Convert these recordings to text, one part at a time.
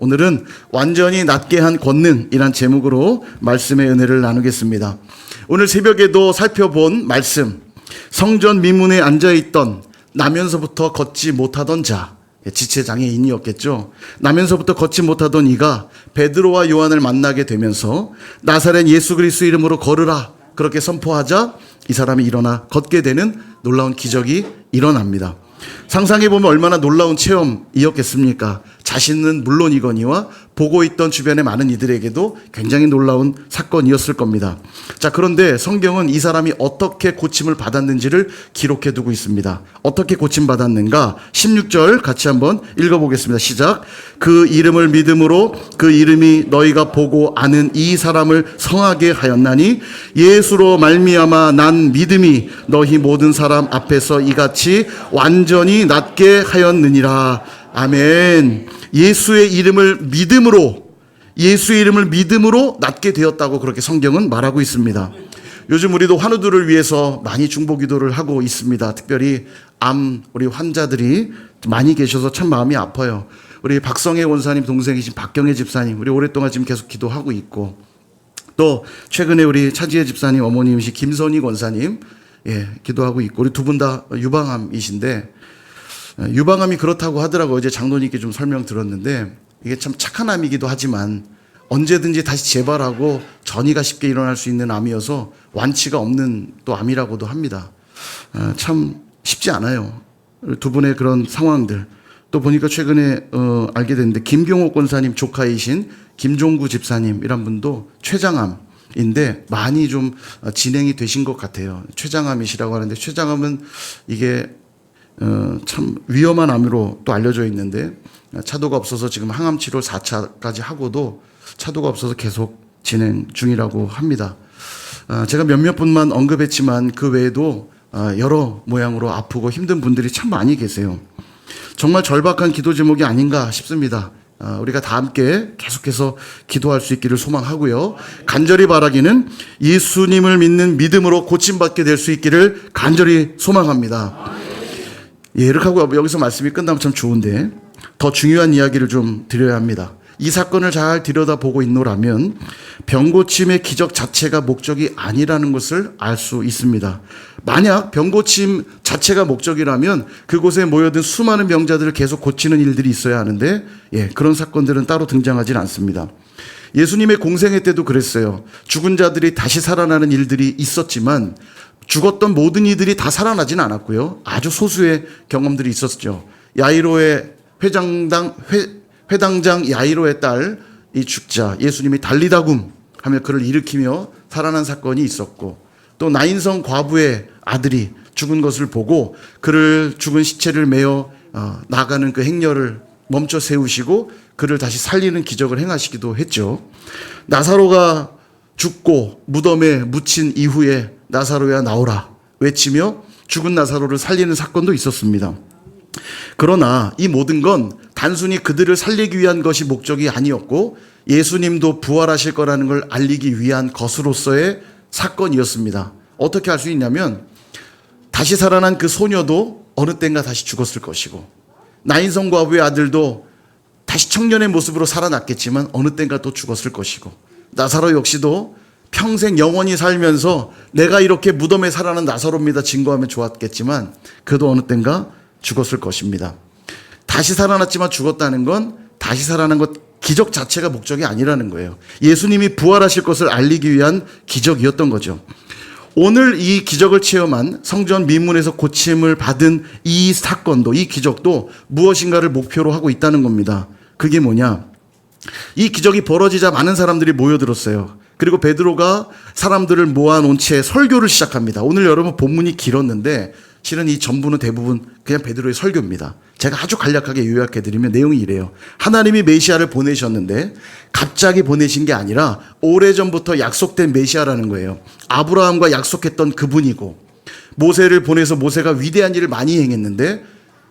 오늘은 완전히 낫게 한 권능이란 제목으로 말씀의 은혜를 나누겠습니다. 오늘 새벽에도 살펴본 말씀, 성전 미문에 앉아있던 나면서부터 걷지 못하던 자, 지체장애인이었겠죠. 나면서부터 걷지 못하던 이가 베드로와 요한을 만나게 되면서 나사렛 예수 그리스도 이름으로 걸으라 그렇게 선포하자 이 사람이 일어나 걷게 되는 놀라운 기적이 일어납니다. 상상해보면 얼마나 놀라운 체험이었겠습니까? 자신은 물론이거니와 보고 있던 주변의 많은 이들에게도 굉장히 놀라운 사건이었을 겁니다. 자, 그런데 성경은 이 사람이 어떻게 고침을 받았는지를 기록해 두고 있습니다. 어떻게 고침받았는가? 16절 같이 한번 읽어보겠습니다. 시작. 그 이름을 믿음으로 그 이름이 너희가 보고 아는 이 사람을 성하게 하였나니 예수로 말미암아 난 믿음이 너희 모든 사람 앞에서 이같이 완전히 낫게 하였느니라. 아멘. 예수의 이름을 믿음으로 낫게 되었다고 그렇게 성경은 말하고 있습니다. 요즘 우리도 환우들을 위해서 많이 중보기도를 하고 있습니다. 특별히 암 우리 환자들이 많이 계셔서 참 마음이 아파요. 우리 박성혜 원사님 동생이신 박경혜 집사님, 우리 오랫동안 지금 계속 기도하고 있고, 또 최근에 우리 차지혜 집사님 어머님이신 김선희 권사님 기도하고 있고, 우리 두 분 다 유방암이신데, 유방암이 그렇다고 하더라고요. 어제 장로님께 좀 설명 들었는데, 이게 참 착한 암이기도 하지만 언제든지 다시 재발하고 전이가 쉽게 일어날 수 있는 암이어서 완치가 없는 또 암이라고도 합니다. 참 쉽지 않아요. 두 분의 그런 상황들. 또 보니까 최근에 알게 됐는데, 김경옥 권사님 조카이신 김종구 집사님이란 분도 췌장암인데 많이 좀 진행이 되신 것 같아요. 췌장암이시라고 하는데, 췌장암은 이게 참 위험한 암으로 또 알려져 있는데, 차도가 없어서 지금 항암 치료 4차까지 하고도 차도가 없어서 계속 진행 중이라고 합니다. 제가 몇몇 분만 언급했지만 그 외에도 여러 모양으로 아프고 힘든 분들이 참 많이 계세요. 정말 절박한 기도 제목이 아닌가 싶습니다. 우리가 다 함께 계속해서 기도할 수 있기를 소망하고요. 간절히 바라기는 예수님을 믿는 믿음으로 고침받게 될 수 있기를 간절히 소망합니다. 이렇게 하고 여기서 말씀이 끝나면 참 좋은데, 더 중요한 이야기를 좀 드려야 합니다. 이 사건을 잘 들여다보고 있노라면 병고침의 기적 자체가 목적이 아니라는 것을 알 수 있습니다. 만약 병고침 자체가 목적이라면 그곳에 모여든 수많은 병자들을 계속 고치는 일들이 있어야 하는데, 그런 사건들은 따로 등장하지 않습니다. 예수님의 공생애 때도 그랬어요. 죽은 자들이 다시 살아나는 일들이 있었지만 죽었던 모든 이들이 다 살아나진 않았고요. 아주 소수의 경험들이 있었죠. 야이로의 회당장 야이로의 딸 이 죽자 예수님이 달리다굼 하며 그를 일으키며 살아난 사건이 있었고, 또 나인성 과부의 아들이 죽은 것을 보고 그를 죽은 시체를 메어 나가는 그 행렬을 멈춰 세우시고 그를 다시 살리는 기적을 행하시기도 했죠. 나사로가 죽고 무덤에 묻힌 이후에 나사로야 나오라 외치며 죽은 나사로를 살리는 사건도 있었습니다. 그러나 이 모든 건 단순히 그들을 살리기 위한 것이 목적이 아니었고, 예수님도 부활하실 거라는 걸 알리기 위한 것으로서의 사건이었습니다. 어떻게 할 수 있냐면, 다시 살아난 그 소녀도 어느 땐가 다시 죽었을 것이고, 나인성 과부의 아들도 다시 청년의 모습으로 살아났겠지만 어느 땐가 또 죽었을 것이고, 나사로 역시도 평생 영원히 살면서 내가 이렇게 무덤에 살아난 나사로입니다 증거하면 좋았겠지만 그도 어느 땐가 죽었을 것입니다. 다시 살아났지만 죽었다는 건 다시 살아난 것 기적 자체가 목적이 아니라는 거예요. 예수님이 부활하실 것을 알리기 위한 기적이었던 거죠. 오늘 이 기적을 체험한 성전 미문에서 고침을 받은 이 사건도, 이 기적도 무엇인가를 목표로 하고 있다는 겁니다. 그게 뭐냐? 이 기적이 벌어지자 많은 사람들이 모여들었어요. 그리고 베드로가 사람들을 모아놓은 채 설교를 시작합니다. 오늘 여러분 본문이 길었는데 실은 이 전부는 대부분 그냥 베드로의 설교입니다. 제가 아주 간략하게 요약해드리면 내용이 이래요. 하나님이 메시아를 보내셨는데 갑자기 보내신 게 아니라 오래전부터 약속된 메시아라는 거예요. 아브라함과 약속했던 그분이고, 모세를 보내서 모세가 위대한 일을 많이 행했는데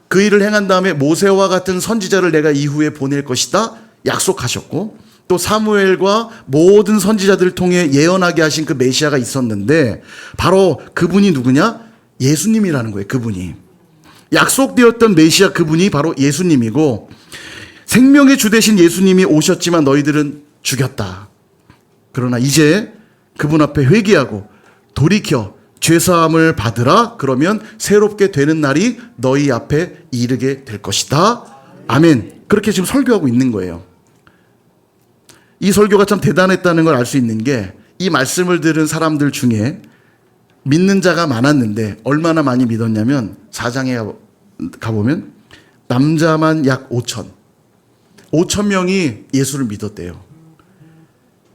그 일을 행한 다음에 모세와 같은 선지자를 내가 이후에 보낼 것이다 약속하셨고, 또 사무엘과 모든 선지자들을 통해 예언하게 하신 그 메시아가 있었는데 바로 그분이 누구냐? 예수님이라는 거예요. 그분이 약속되었던 메시아, 그분이 바로 예수님이고, 생명의 주 되신 예수님이 오셨지만 너희들은 죽였다. 그러나 이제 그분 앞에 회개하고 돌이켜 죄사함을 받으라. 그러면 새롭게 되는 날이 너희 앞에 이르게 될 것이다. 아멘. 그렇게 지금 설교하고 있는 거예요. 이 설교가 참 대단했다는 걸 알 수 있는 게 이 말씀을 들은 사람들 중에 믿는 자가 많았는데 얼마나 많이 믿었냐면 4장에 가보면 남자만 약 5천 명이 예수를 믿었대요.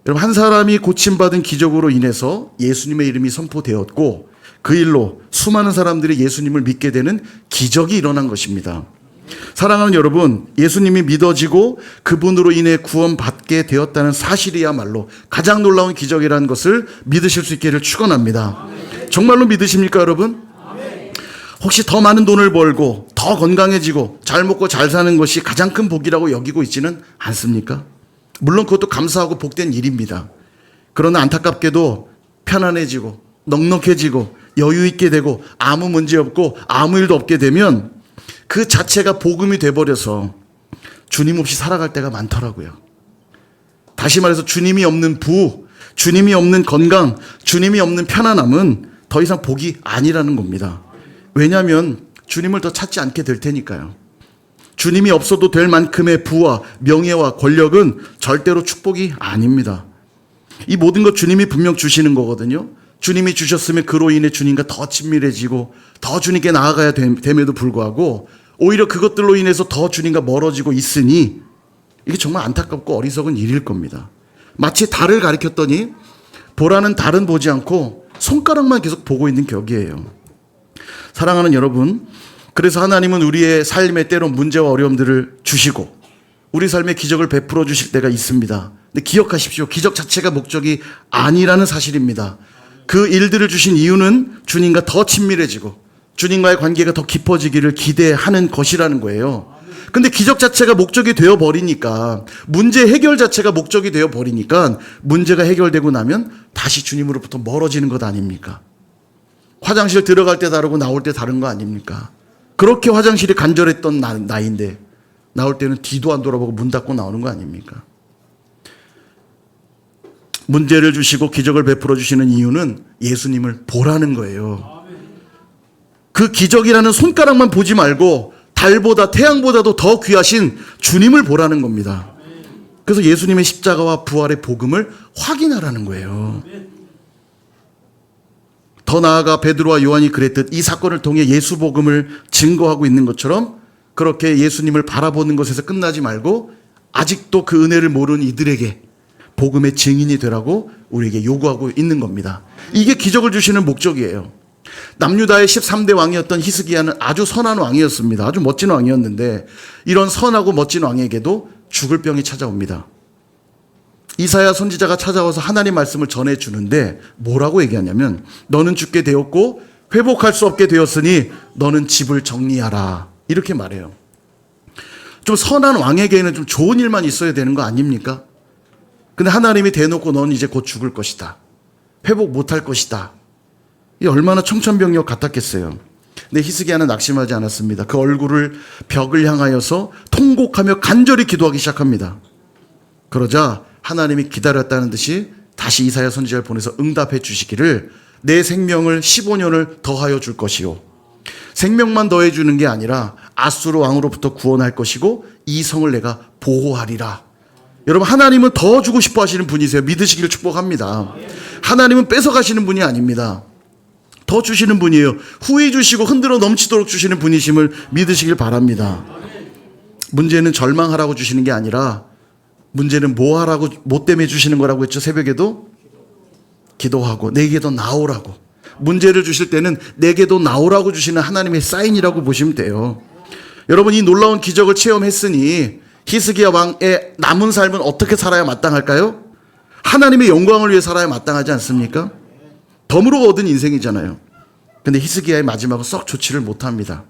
여러분, 한 사람이 고침받은 기적으로 인해서 예수님의 이름이 선포되었고 그 일로 수많은 사람들이 예수님을 믿게 되는 기적이 일어난 것입니다. 사랑하는 여러분, 예수님이 믿어지고 그분으로 인해 구원받게 되었다는 사실이야말로 가장 놀라운 기적이라는 것을 믿으실 수 있기를 축원합니다. 정말로 믿으십니까, 여러분? 혹시 더 많은 돈을 벌고 더 건강해지고 잘 먹고 잘 사는 것이 가장 큰 복이라고 여기고 있지는 않습니까? 물론 그것도 감사하고 복된 일입니다. 그러나 안타깝게도 편안해지고 넉넉해지고 여유 있게 되고 아무 문제 없고 아무 일도 없게 되면 그 자체가 복음이 돼버려서 주님 없이 살아갈 때가 많더라고요. 다시 말해서 주님이 없는 주님이 없는 건강, 주님이 없는 편안함은 더 이상 복이 아니라는 겁니다. 왜냐하면 주님을 더 찾지 않게 될 테니까요. 주님이 없어도 될 만큼의 부와 명예와 권력은 절대로 축복이 아닙니다. 이 모든 것 주님이 분명 주시는 거거든요. 주님이 주셨으면 그로 인해 주님과 더 친밀해지고 더 주님께 나아가야 됨에도 불구하고 오히려 그것들로 인해서 더 주님과 멀어지고 있으니 이게 정말 안타깝고 어리석은 일일 겁니다. 마치 달을 가리켰더니 보라는 달은 보지 않고 손가락만 계속 보고 있는 격이에요. 사랑하는 여러분, 그래서 하나님은 우리의 삶에 때론 문제와 어려움들을 주시고 우리 삶에 기적을 베풀어 주실 때가 있습니다. 근데 기억하십시오. 기적 자체가 목적이 아니라는 사실입니다. 그 일들을 주신 이유는 주님과 더 친밀해지고 주님과의 관계가 더 깊어지기를 기대하는 것이라는 거예요. 근데 기적 자체가 목적이 되어버리니까, 문제 해결 자체가 목적이 되어버리니까 문제가 해결되고 나면 다시 주님으로부터 멀어지는 것 아닙니까? 화장실 들어갈 때 다르고 나올 때 다른 거 아닙니까? 그렇게 화장실이 간절했던 나인데 나올 때는 뒤도 안 돌아보고 문 닫고 나오는 거 아닙니까? 문제를 주시고 기적을 베풀어 주시는 이유는 예수님을 보라는 거예요. 그 기적이라는 손가락만 보지 말고 달보다 태양보다도 더 귀하신 주님을 보라는 겁니다. 그래서 예수님의 십자가와 부활의 복음을 확인하라는 거예요. 더 나아가 베드로와 요한이 그랬듯 이 사건을 통해 예수 복음을 증거하고 있는 것처럼 그렇게 예수님을 바라보는 것에서 끝나지 말고 아직도 그 은혜를 모르는 이들에게 복음의 증인이 되라고 우리에게 요구하고 있는 겁니다. 이게 기적을 주시는 목적이에요. 남유다의 13대 왕이었던 히스기야는 아주 선한 왕이었습니다. 아주 멋진 왕이었는데 이런 선하고 멋진 왕에게도 죽을 병이 찾아옵니다. 이사야 선지자가 찾아와서 하나님 말씀을 전해주는데 뭐라고 얘기하냐면 너는 죽게 되었고 회복할 수 없게 되었으니 너는 집을 정리하라 이렇게 말해요. 좀 선한 왕에게는 좀 좋은 일만 있어야 되는 거 아닙니까? 근데 하나님이 대놓고 넌 이제 곧 죽을 것이다. 회복 못할 것이다. 이 얼마나 청천벽력 같았겠어요. 근데 히스기야는 낙심하지 않았습니다. 그 얼굴을 벽을 향하여서 통곡하며 간절히 기도하기 시작합니다. 그러자 하나님이 기다렸다는 듯이 다시 이사야 선지자를 보내서 응답해 주시기를 내 생명을 15년을 더하여 줄 것이요. 생명만 더해 주는 게 아니라 아수르 왕으로부터 구원할 것이고 이 성을 내가 보호하리라. 여러분, 하나님은 더 주고 싶어 하시는 분이세요. 믿으시기를 축복합니다. 하나님은 뺏어가시는 분이 아닙니다. 더 주시는 분이에요. 후히 주시고 흔들어 넘치도록 주시는 분이심을 믿으시길 바랍니다. 문제는 절망하라고 주시는 게 아니라 문제는 뭐 하라고, 뭐 때문에 주시는 거라고 했죠? 새벽에도 기도하고 내게도 나오라고. 문제를 주실 때는 내게도 나오라고 주시는 하나님의 사인이라고 보시면 돼요. 여러분, 이 놀라운 기적을 체험했으니 히스기야 왕의 남은 삶은 어떻게 살아야 마땅할까요? 하나님의 영광을 위해 살아야 마땅하지 않습니까? 덤으로 얻은 인생이잖아요. 근데 히스기야의 마지막은 썩 좋지를 못합니다.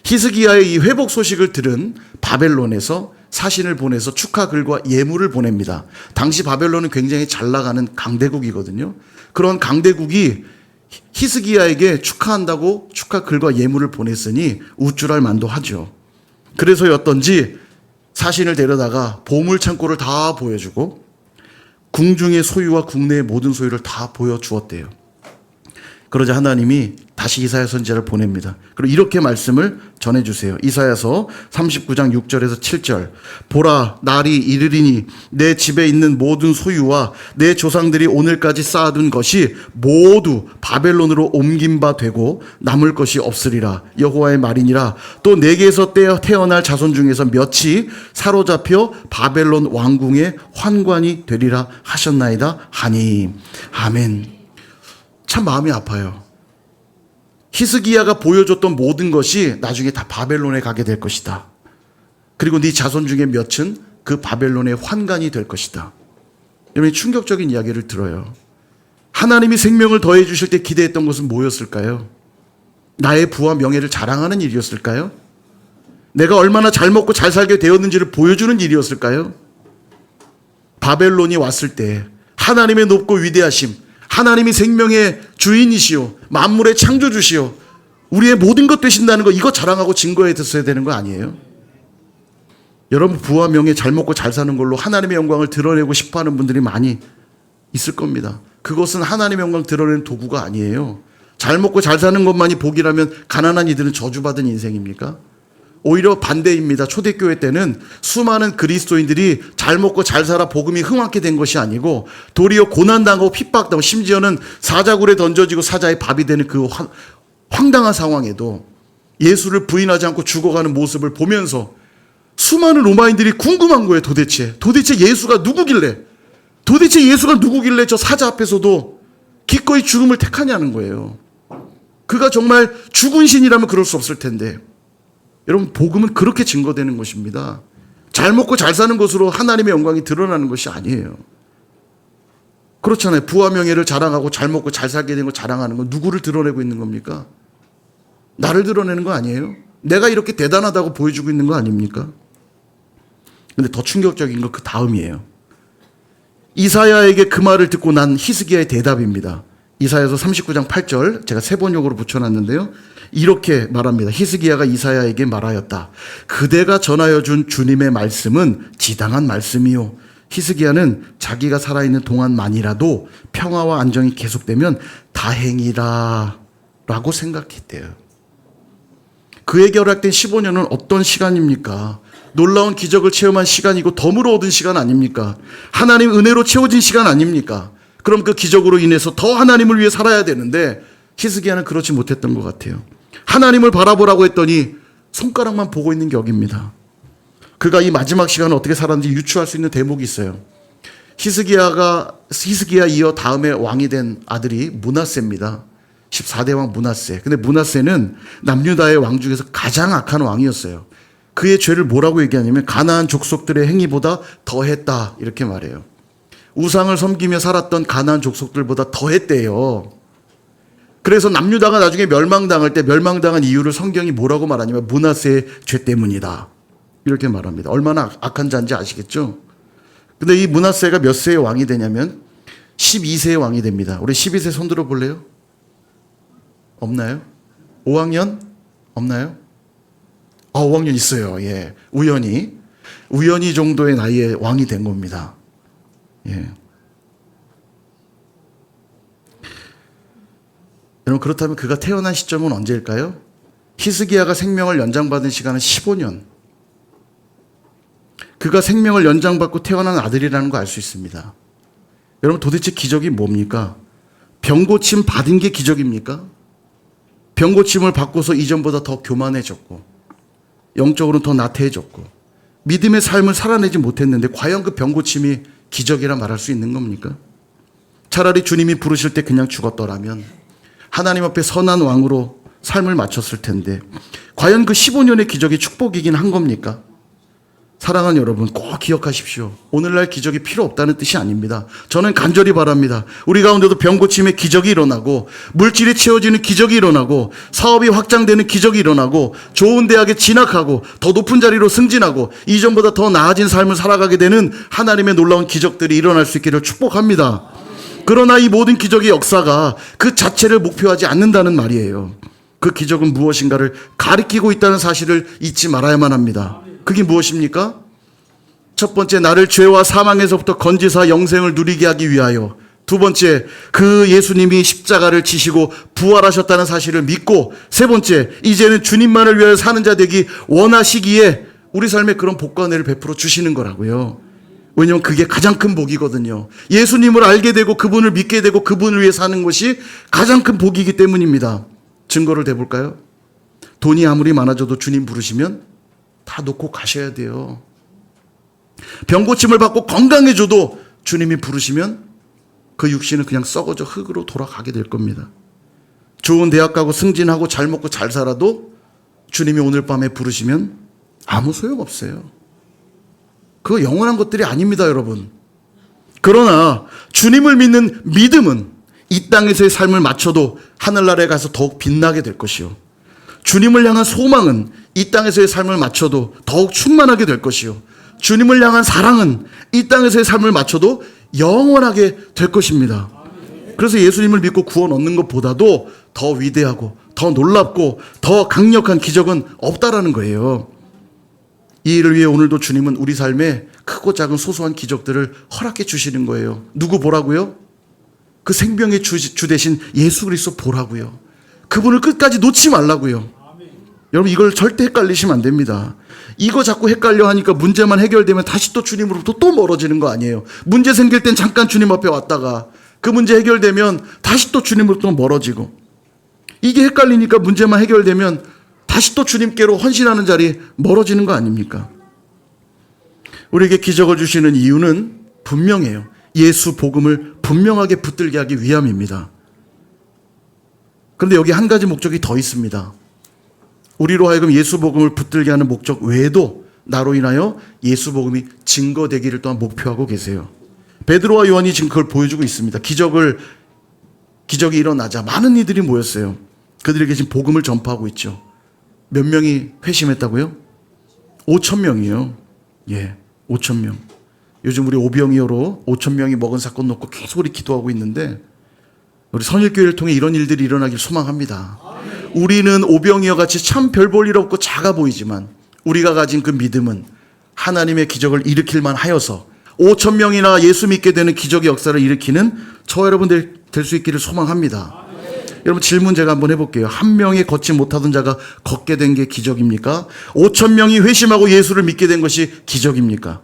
히스기야의 이 회복 소식을 들은 바벨론에서 사신을 보내서 축하글과 예물을 보냅니다. 당시 바벨론은 굉장히 잘 나가는 강대국이거든요. 그런 강대국이 히스기야에게 축하한다고 축하글과 예물을 보냈으니 우쭐할 만도 하죠. 그래서였던지 사신을 데려다가 보물창고를 다 보여주고 궁중의 소유와 국내의 모든 소유를 다 보여주었대요. 그러자 하나님이 다시 이사야 선지자를 보냅니다. 그리고 이렇게 말씀을 전해주세요. 이사야서 39장 6절에서 7절. 보라, 날이 이르리니 내 집에 있는 모든 소유와 내 조상들이 오늘까지 쌓아둔 것이 모두 바벨론으로 옮긴 바 되고 남을 것이 없으리라. 여호와의 말이니라. 또 내게서 태어날 자손 중에서 몇이 사로잡혀 바벨론 왕궁의 환관이 되리라 하셨나이다 하니. 아멘. 참 마음이 아파요. 히스기야가 보여줬던 모든 것이 나중에 다 바벨론에 가게 될 것이다. 그리고 네 자손 중에 몇은 그 바벨론의 환관이 될 것이다. 여러분, 충격적인 이야기를 들어요. 하나님이 생명을 더해 주실 때 기대했던 것은 뭐였을까요? 나의 부와 명예를 자랑하는 일이었을까요? 내가 얼마나 잘 먹고 잘 살게 되었는지를 보여주는 일이었을까요? 바벨론이 왔을 때 하나님의 높고 위대하심, 하나님이 생명의 주인이시오, 만물의 창조주시오, 우리의 모든 것 되신다는 거, 이거 자랑하고 증거해 뒀어야 되는 거 아니에요? 여러분, 부와 명예, 잘 먹고 잘 사는 걸로 하나님의 영광을 드러내고 싶어하는 분들이 많이 있을 겁니다. 그것은 하나님의 영광을 드러내는 도구가 아니에요. 잘 먹고 잘 사는 것만이 복이라면 가난한 이들은 저주받은 인생입니까? 오히려 반대입니다. 초대교회 때는 수많은 그리스도인들이 잘 먹고 잘 살아 복음이 흥황케 된 것이 아니고 도리어 고난당하고 핍박당하고 심지어는 사자굴에 던져지고 사자의 밥이 되는 그 황당한 상황에도 예수를 부인하지 않고 죽어가는 모습을 보면서 수많은 로마인들이 궁금한 거예요. 도대체 예수가 누구길래, 저 사자 앞에서도 기꺼이 죽음을 택하냐는 거예요. 그가 정말 죽은 신이라면 그럴 수 없을 텐데. 여러분, 복음은 그렇게 증거되는 것입니다. 잘 먹고 잘 사는 것으로 하나님의 영광이 드러나는 것이 아니에요. 그렇잖아요. 부와 명예를 자랑하고 잘 먹고 잘 살게 된 거 자랑하는 건 누구를 드러내고 있는 겁니까? 나를 드러내는 거 아니에요? 내가 이렇게 대단하다고 보여주고 있는 거 아닙니까? 근데 더 충격적인 건 그 다음이에요. 이사야에게 그 말을 듣고 난 히스기야의 대답입니다. 이사야서 39장 8절, 제가 세 번역으로 붙여놨는데요. 이렇게 말합니다. 히스기야가 이사야에게 말하였다. 그대가 전하여 준 주님의 말씀은 지당한 말씀이요. 히스기야는 자기가 살아있는 동안만이라도 평화와 안정이 계속되면 다행이라 라고 생각했대요. 그에게 허락된 15년은 어떤 시간입니까? 놀라운 기적을 체험한 시간이고 덤으로 얻은 시간 아닙니까? 하나님 은혜로 채워진 시간 아닙니까? 그럼 그 기적으로 인해서 더 하나님을 위해 살아야 되는데 히스기야는 그렇지 못했던 것 같아요. 하나님을 바라보라고 했더니 손가락만 보고 있는 격입니다. 그가 이 마지막 시간을 어떻게 살았는지 유추할 수 있는 대목이 있어요. 히스기야 이어 다음에 왕이 된 아들이 므낫세입니다. 14대 왕 므낫세. 근데 므낫세는 남유다의 왕 중에서 가장 악한 왕이었어요. 그의 죄를 뭐라고 얘기하냐면 가나안 족속들의 행위보다 더했다 이렇게 말해요. 우상을 섬기며 살았던 가나안 족속들보다 더했대요. 그래서 남유다가 나중에 멸망당할 때 멸망당한 이유를 성경이 뭐라고 말하냐면 므낫세의 죄 때문이다 이렇게 말합니다. 얼마나 악한 자인지 아시겠죠? 근데 이 므낫세가 몇 세의 왕이 되냐면 12세의 왕이 됩니다. 우리 12세 손 들어 볼래요? 없나요? 5학년? 없나요? 5학년 있어요. 예. 우연히 정도의 나이에 왕이 된 겁니다. 예. 여러분, 그렇다면 그가 태어난 시점은 언제일까요? 히스기야가 생명을 연장받은 시간은 15년. 그가 생명을 연장받고 태어난 아들이라는 거 알 수 있습니다. 여러분, 도대체 기적이 뭡니까? 병고침 받은 게 기적입니까? 병고침을 받고서 이전보다 더 교만해졌고 영적으로는 더 나태해졌고 믿음의 삶을 살아내지 못했는데 과연 그 병고침이 기적이라 말할 수 있는 겁니까? 차라리 주님이 부르실 때 그냥 죽었더라면 하나님 앞에 선한 왕으로 삶을 마쳤을 텐데 과연 그 15년의 기적이 축복이긴 한 겁니까? 사랑하는 여러분, 꼭 기억하십시오. 오늘날 기적이 필요 없다는 뜻이 아닙니다. 저는 간절히 바랍니다. 우리 가운데도 병고침의 기적이 일어나고 물질이 채워지는 기적이 일어나고 사업이 확장되는 기적이 일어나고 좋은 대학에 진학하고 더 높은 자리로 승진하고 이전보다 더 나아진 삶을 살아가게 되는 하나님의 놀라운 기적들이 일어날 수 있기를 축복합니다. 그러나 이 모든 기적의 역사가 그 자체를 목표하지 않는다는 말이에요. 그 기적은 무엇인가를 가리키고 있다는 사실을 잊지 말아야만 합니다. 그게 무엇입니까? 첫 번째, 나를 죄와 사망에서부터 건지사 영생을 누리게 하기 위하여. 두 번째, 그 예수님이 십자가를 지시고 부활하셨다는 사실을 믿고. 세 번째, 이제는 주님만을 위하여 사는 자 되기 원하시기에 우리 삶에 그런 복과 은혜를 베풀어 주시는 거라고요. 왜냐하면 그게 가장 큰 복이거든요. 예수님을 알게 되고 그분을 믿게 되고 그분을 위해 사는 것이 가장 큰 복이기 때문입니다. 증거를 대볼까요? 돈이 아무리 많아져도 주님 부르시면 다 놓고 가셔야 돼요. 병고침을 받고 건강해져도 주님이 부르시면 그 육신은 그냥 썩어져 흙으로 돌아가게 될 겁니다. 좋은 대학 가고 승진하고 잘 먹고 잘 살아도 주님이 오늘 밤에 부르시면 아무 소용없어요. 그거 영원한 것들이 아닙니다, 여러분. 그러나 주님을 믿는 믿음은 이 땅에서의 삶을 마쳐도 하늘나라에 가서 더욱 빛나게 될 것이요. 주님을 향한 소망은 이 땅에서의 삶을 마쳐도 더욱 충만하게 될 것이요. 주님을 향한 사랑은 이 땅에서의 삶을 마쳐도 영원하게 될 것입니다. 그래서 예수님을 믿고 구원 얻는 것보다도 더 위대하고 더 놀랍고 더 강력한 기적은 없다라는 거예요. 이 일을 위해 오늘도 주님은 우리 삶에 크고 작은 소소한 기적들을 허락해 주시는 거예요. 누구 보라고요? 그 생명의 주 대신 예수 그리스도 보라고요. 그분을 끝까지 놓지 말라고요. 여러분, 이걸 절대 헷갈리시면 안 됩니다. 이거 자꾸 헷갈려 하니까 문제만 해결되면 다시 또 주님으로부터 또 멀어지는 거 아니에요. 문제 생길 땐 잠깐 주님 앞에 왔다가 그 문제 해결되면 다시 또 주님으로부터 멀어지고, 이게 헷갈리니까 문제만 해결되면 다시 또 주님께로 헌신하는 자리에 멀어지는 거 아닙니까? 우리에게 기적을 주시는 이유는 분명해요. 예수 복음을 분명하게 붙들게 하기 위함입니다. 그런데 여기 한 가지 목적이 더 있습니다. 우리로 하여금 예수 복음을 붙들게 하는 목적 외에도 나로 인하여 예수 복음이 증거되기를 또한 목표하고 계세요. 베드로와 요한이 지금 그걸 보여주고 있습니다. 기적이 일어나자 많은 이들이 모였어요. 그들에게 지금 복음을 전파하고 있죠. 몇 명이 회심했다고요? 5,000명이요. 예, 5,000명. 요즘 우리 오병이어로 5,000명이 먹은 사건 놓고 계속 우리 기도하고 있는데, 우리 선일교회를 통해 이런 일들이 일어나길 소망합니다. 우리는 오병이어 같이 참 별 볼 일 없고 작아 보이지만 우리가 가진 그 믿음은 하나님의 기적을 일으킬 만하여서 5,000명이나 예수 믿게 되는 기적의 역사를 일으키는 저 여러분들 될 수 있기를 소망합니다. 여러분, 질문 제가 한번 해볼게요. 한 명이 걷지 못하던 자가 걷게 된 게 기적입니까? 5,000명이 회심하고 예수를 믿게 된 것이 기적입니까?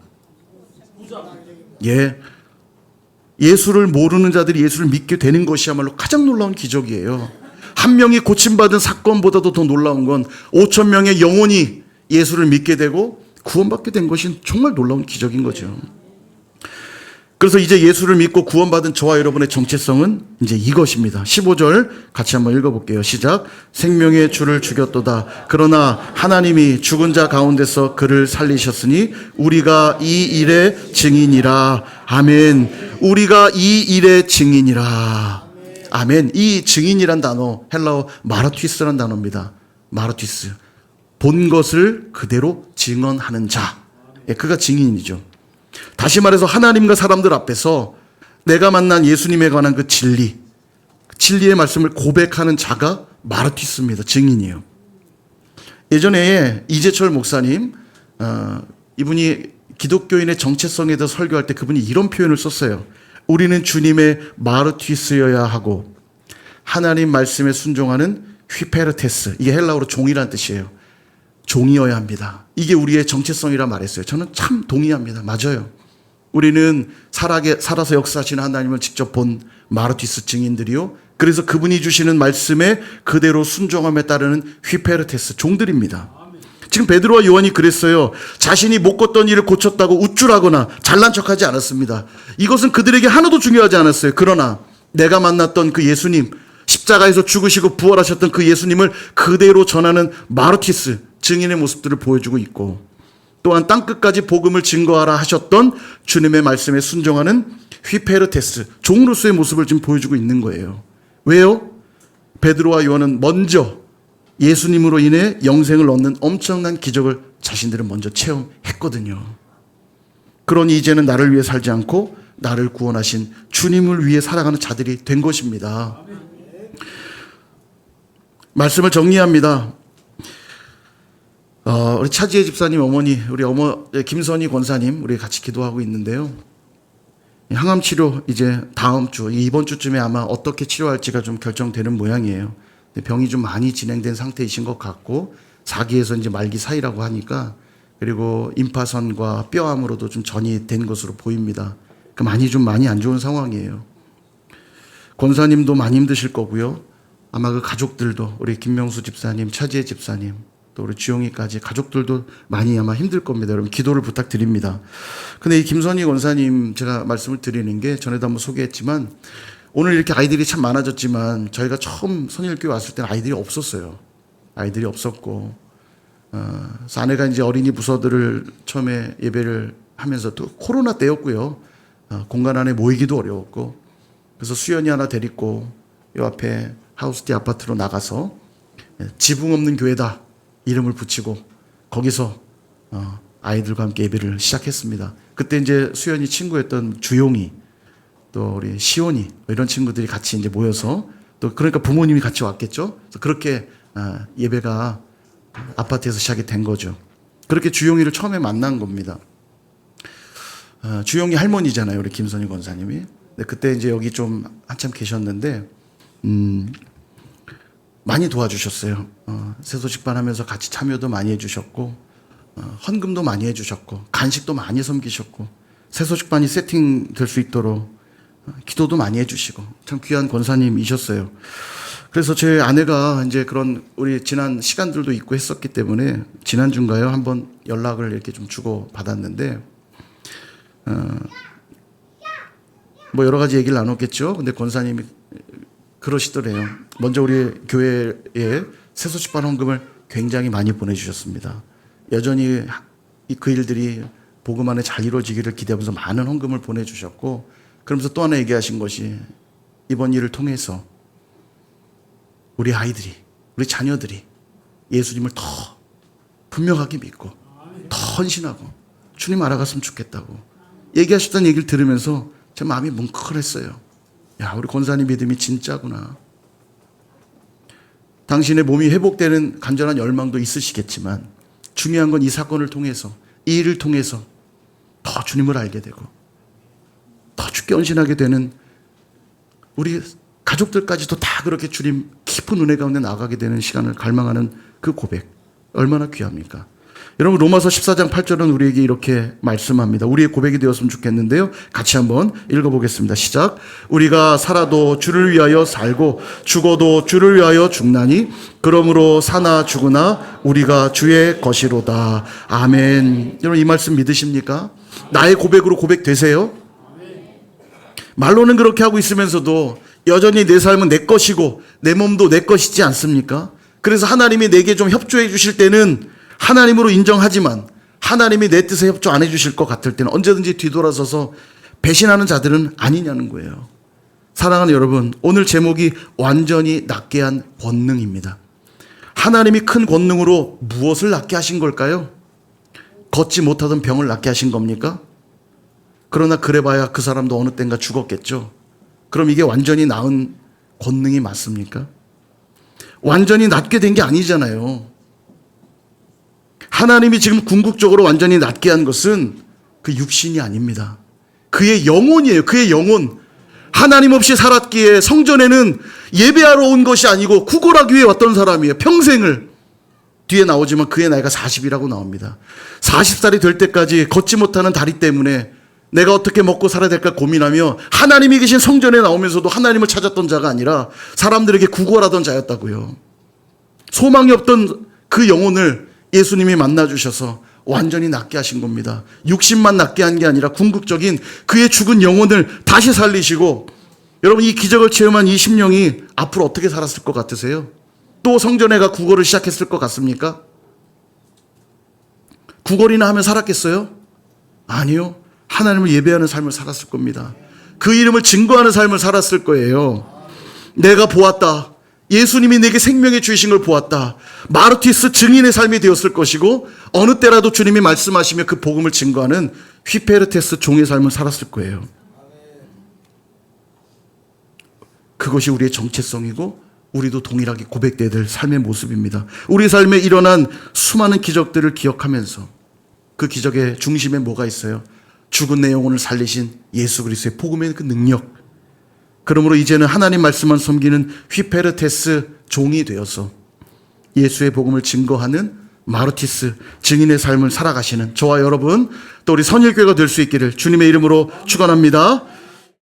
예. 예수를 모르는 자들이 예수를 믿게 되는 것이야말로 가장 놀라운 기적이에요. 한 명이 고침받은 사건보다도 더 놀라운 건 5,000명의 영혼이 예수를 믿게 되고 구원받게 된 것이 정말 놀라운 기적인 거죠. 그래서 이제 예수를 믿고 구원받은 저와 여러분의 정체성은 이제 이것입니다. 15절 같이 한번 읽어볼게요. 시작. 생명의 주를 죽였도다. 그러나 하나님이 죽은 자 가운데서 그를 살리셨으니 우리가 이 일의 증인이라. 아멘. 우리가 이 일의 증인이라. 아멘. 이 증인이란 단어, 헬라어 마르티스란 단어입니다. 마르티스. 본 것을 그대로 증언하는 자. 예, 그가 증인이죠. 다시 말해서 하나님과 사람들 앞에서 내가 만난 예수님에 관한 그 진리의 말씀을 고백하는 자가 마르티스입니다. 증인이에요. 예전에 이재철 목사님, 이분이 기독교인의 정체성에 대해서 설교할 때 그분이 이런 표현을 썼어요. 우리는 주님의 마르티스여야 하고 하나님 말씀에 순종하는 휘페르테스, 이게 헬라어로 종이라는 뜻이에요. 종이어야 합니다. 이게 우리의 정체성이라 말했어요. 저는 참 동의합니다. 맞아요. 우리는 살아서 역사하시는 하나님을 직접 본 마르티스 증인들이요. 그래서 그분이 주시는 말씀에 그대로 순종함에 따르는 휘페르테스, 종들입니다. 지금 베드로와 요한이 그랬어요. 자신이 못 걷던 일을 고쳤다고 우쭐하거나 잘난 척하지 않았습니다. 이것은 그들에게 하나도 중요하지 않았어요. 그러나 내가 만났던 그 예수님, 십자가에서 죽으시고 부활하셨던 그 예수님을 그대로 전하는 마르티스, 증인의 모습들을 보여주고 있고, 또한 땅끝까지 복음을 증거하라 하셨던 주님의 말씀에 순종하는 휘페르테스, 종으로서의 모습을 지금 보여주고 있는 거예요. 왜요? 베드로와 요한은 먼저 예수님으로 인해 영생을 얻는 엄청난 기적을 자신들은 먼저 체험했거든요. 그러니 이제는 나를 위해 살지 않고 나를 구원하신 주님을 위해 살아가는 자들이 된 것입니다. 말씀을 정리합니다. 우리 차지혜 집사님 어머니, 우리 김선희 권사님, 우리 같이 기도하고 있는데요. 항암 치료 이제 다음 주, 이번 주쯤에 아마 어떻게 치료할지가 좀 결정되는 모양이에요. 병이 좀 많이 진행된 상태이신 것 같고, 4기에서 이제 말기 사이라고 하니까, 그리고 임파선과 뼈암으로도 좀 전이 된 것으로 보입니다. 많이 안 좋은 상황이에요. 권사님도 많이 힘드실 거고요. 아마 그 가족들도, 우리 김명수 집사님, 차지혜 집사님, 또 우리 주영이까지 가족들도 많이 아마 힘들 겁니다. 여러분 기도를 부탁드립니다. 근데 이 김선희 권사님 제가 말씀을 드리는 게 전에도 한번 소개했지만, 오늘 이렇게 아이들이 참 많아졌지만 저희가 처음 선일교회 왔을 때는 아이들이 없었어요. 아이들이 없었고, 그래서 아내가 이제 어린이 부서들을 처음에 예배를 하면서 또 코로나 때였고요. 공간 안에 모이기도 어려웠고, 그래서 수연이 하나 데리고 이 앞에 하우스티 아파트로 나가서 지붕 없는 교회다 이름을 붙이고 거기서 아이들과 함께 예배를 시작했습니다. 그때 이제 수연이 친구였던 주용이, 또 우리 시온이, 이런 친구들이 같이 이제 모여서, 또 그러니까 부모님이 같이 왔겠죠. 그래서 그렇게 예배가 아파트에서 시작이 된 거죠. 그렇게 주용이를 처음에 만난 겁니다. 주용이 할머니잖아요, 우리 김선희 권사님이. 그때 이제 여기 좀 한참 계셨는데 많이 도와주셨어요. 세소식반 하면서 같이 참여도 많이 해주셨고, 헌금도 많이 해주셨고, 간식도 많이 섬기셨고, 세소식반이 세팅될 수 있도록 기도도 많이 해주시고, 참 귀한 권사님이셨어요. 그래서 제 아내가 이제 그런 우리 지난 시간들도 있고 했었기 때문에 지난주인가요? 한번 연락을 이렇게 좀 주고 받았는데, 뭐 여러 가지 얘기를 나눴겠죠. 근데 권사님이 그러시더래요. 먼저 우리 교회에 세소식반 헌금을 굉장히 많이 보내주셨습니다. 여전히 그 일들이 복음 안에 잘 이루어지기를 기대하면서 많은 헌금을 보내주셨고, 그러면서 또 하나 얘기하신 것이, 이번 일을 통해서 우리 아이들이, 우리 자녀들이 예수님을 더 분명하게 믿고 더 헌신하고 주님 알아갔으면 좋겠다고 얘기하셨던 얘기를 들으면서 제 마음이 뭉클했어요. 야, 우리 권사님 믿음이 진짜구나. 당신의 몸이 회복되는 간절한 열망도 있으시겠지만 중요한 건 이 사건을 통해서, 이 일을 통해서 더 주님을 알게 되고 더 주께 헌신하게 되는 우리 가족들까지도 다 그렇게 주님 깊은 은혜 가운데 나가게 되는 시간을 갈망하는 그 고백, 얼마나 귀합니까? 여러분, 로마서 14장 8절은 우리에게 이렇게 말씀합니다. 우리의 고백이 되었으면 좋겠는데요. 같이 한번 읽어보겠습니다. 시작. 우리가 살아도 주를 위하여 살고 죽어도 주를 위하여 죽나니 그러므로 사나 죽으나 우리가 주의 것이로다. 아멘. 여러분, 이 말씀 믿으십니까? 나의 고백으로 고백되세요? 말로는 그렇게 하고 있으면서도 여전히 내 삶은 내 것이고 내 몸도 내 것이지 않습니까? 그래서 하나님이 내게 좀 협조해 주실 때는 하나님으로 인정하지만 하나님이 내 뜻에 협조 안 해주실 것 같을 때는 언제든지 뒤돌아서서 배신하는 자들은 아니냐는 거예요. 사랑하는 여러분, 오늘 제목이 완전히 낫게 한 권능입니다. 하나님이 큰 권능으로 무엇을 낫게 하신 걸까요? 걷지 못하던 병을 낫게 하신 겁니까? 그러나 그래봐야 그 사람도 어느 땐가 죽었겠죠. 그럼 이게 완전히 나은 권능이 맞습니까? 완전히 낫게 된 게 아니잖아요. 하나님이 지금 궁극적으로 완전히 낫게 한 것은 그 육신이 아닙니다. 그의 영혼이에요. 그의 영혼. 하나님 없이 살았기에 성전에는 예배하러 온 것이 아니고 구걸하기 위해 왔던 사람이에요. 평생을. 뒤에 나오지만 그의 나이가 40이라고 나옵니다. 40살이 될 때까지 걷지 못하는 다리 때문에 내가 어떻게 먹고 살아야 될까 고민하며 하나님이 계신 성전에 나오면서도 하나님을 찾았던 자가 아니라 사람들에게 구걸하던 자였다고요. 소망이 없던 그 영혼을 예수님이 만나주셔서 완전히 낫게 하신 겁니다. 육신만 낫게 한 게 아니라 궁극적인 그의 죽은 영혼을 다시 살리시고, 여러분, 이 기적을 체험한 이 심령이 앞으로 어떻게 살았을 것 같으세요? 또 성전에 가 구걸을 시작했을 것 같습니까? 구걸이나 하면 살았겠어요? 아니요. 하나님을 예배하는 삶을 살았을 겁니다. 그 이름을 증거하는 삶을 살았을 거예요. 내가 보았다. 예수님이 내게 생명의 주이신 걸 보았다. 마르티스 증인의 삶이 되었을 것이고, 어느 때라도 주님이 말씀하시며 그 복음을 증거하는 휘페르테스 종의 삶을 살았을 거예요. 그것이 우리의 정체성이고 우리도 동일하게 고백돼야 될 삶의 모습입니다. 우리 삶에 일어난 수많은 기적들을 기억하면서 그 기적의 중심에 뭐가 있어요? 죽은 내 영혼을 살리신 예수 그리스도의 복음의 그 능력. 그러므로 이제는 하나님 말씀만 섬기는 휘페르테스 종이 되어서 예수의 복음을 증거하는 마르티스 증인의 삶을 살아가시는 저와 여러분 또 우리 선일교회가 될 수 있기를 주님의 이름으로 축원합니다.